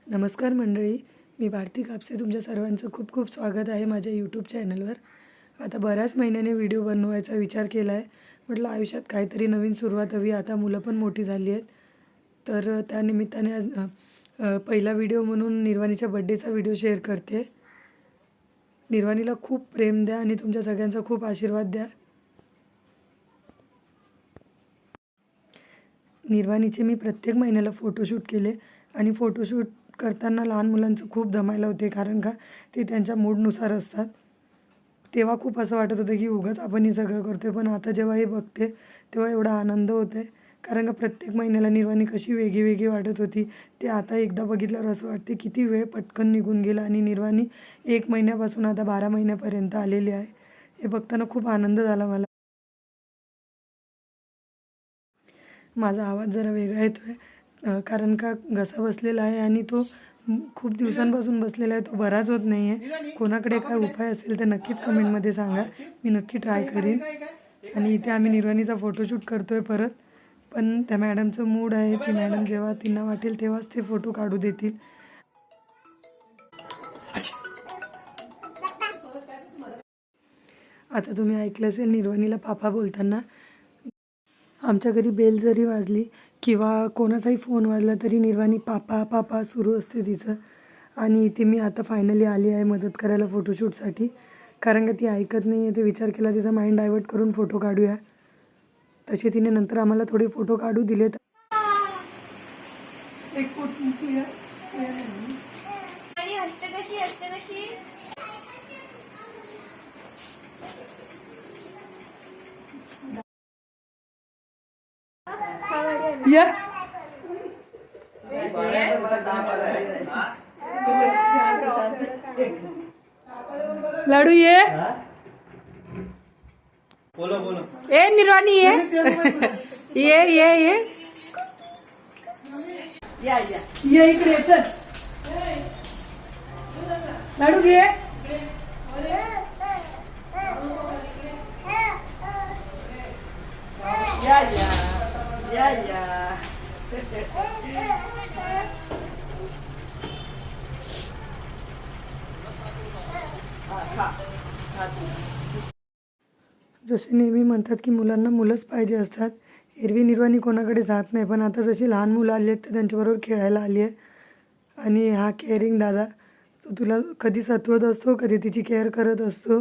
नमस्कार मंडळी, मी भारती कापसे तुमच्या सर्वांचं खूप खूप स्वागत आहे माझ्या यूट्यूब चॅनलवर. आता बऱ्याच महिन्याने व्हिडिओ बनवायचा विचार केला आहे. म्हटलं आयुष्यात काहीतरी नवीन सुरुवात हवी. आता मुलं पण मोठी झाली आहेत, तर त्यानिमित्ताने आज पहिला व्हिडिओ म्हणून निर्वाणीच्या बड्डेचा व्हिडिओ शेअर करते. निर्वाणीला खूप प्रेम द्या आणि तुमच्या सगळ्यांचा खूप आशीर्वाद द्या. निर्वाणीचे मी प्रत्येक महिन्याला फोटोशूट केले आणि फोटोशूट करताना लहान मुलांचं खूप दमायला होते, कारण का ते त्यांच्या मूडनुसार असतात. तेव्हा खूप असं वाटत होतं की उगाच आपण हे सगळं करतो आहे, पण आता जेव्हा हे बघते तेव्हा एवढा आनंद होतो आहे, कारण का प्रत्येक महिन्याला निर्वाणी कशी वेगळी वेगळी वाटत होती ते आता एकदा बघितल्यावर असं वाटते किती वेळ पटकन निघून गेला आणि निर्वाणी 1 महिन्यापासून आता 12 महिन्यापर्यंत आलेली आहे. हे बघताना खूप आनंद झाला मला. माझा आवाज जरा वेगळा येतो आहे, कारण का घसा बसलेला आहे आणि तो खूप दिवसांपासून बसलेला आहे, तो बराच होत नाही आहे. कोणाकडे काय उपाय असेल तर नक्कीच कमेंटमध्ये सांगा, मी नक्की ट्राय करीन. आणि इथे आम्ही निर्वाणीचा फोटोशूट करतो आहे परत, पण त्या मॅडमचं मूड आहे, ती मॅडम जेव्हा त्यांना वाटेल तेव्हाच ते फोटो काढू देतील. आता तुम्ही ऐकलं असेल निर्वाणीला पापा बोलताना. आमच्या घरी बेल जरी वाजली किंवा कोणाचाही फोन वाजला तरी निर्वाणी पापा पापा सुरू असते तिचं. आणि इथे मी आता फायनली आली आहे मदत करायला फोटोशूटसाठी, कारण का ती ऐकत नाही आहे. ते विचार केला तिचा माइंड डायवर्ट करून फोटो काढूया. तसे तिने नंतर आम्हाला थोडे फोटो काढू दिलेत. एक फोटो या लाडू ये बोलो बोलो ए निर्वाणी ये ये ये ये या या ये इकडे चल लाडू घे. या या या या खा खा तू. जसे नेहमी म्हणतात की मुलांना मुलंच पाहिजे असतात. एरवी निर्वाणी कोणाकडे जात नाही, पण आता जशी लहान मुलं आली आहेत तर त्यांच्याबरोबर खेळायला आली आहे. आणि हा केअरिंग दादा तो तुला कधी सतवत असतो, कधी तिची केअर करत असतो.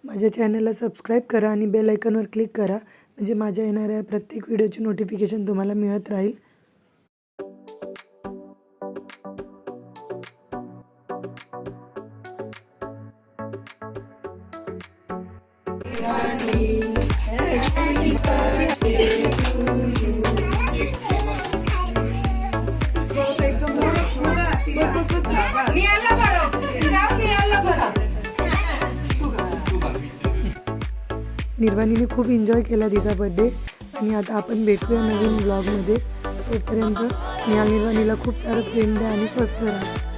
माझ्या चॅनलला सबस्क्राईब करा आणि बेल आयकॉनवर क्लिक करा, म्हणजे माझ्या येणाऱ्या प्रत्येक व्हिडिओची नोटिफिकेशन तुम्हाला मिळत राहील. निर्वाणीने खूप एन्जॉय केला तिचा बड्डे. आणि आता आपण भेटूया नवीन ब्लॉगमध्ये. तोपर्यंत निर्वाणीला खूप सारं प्रेम द्या आणि स्वस्थ राहा.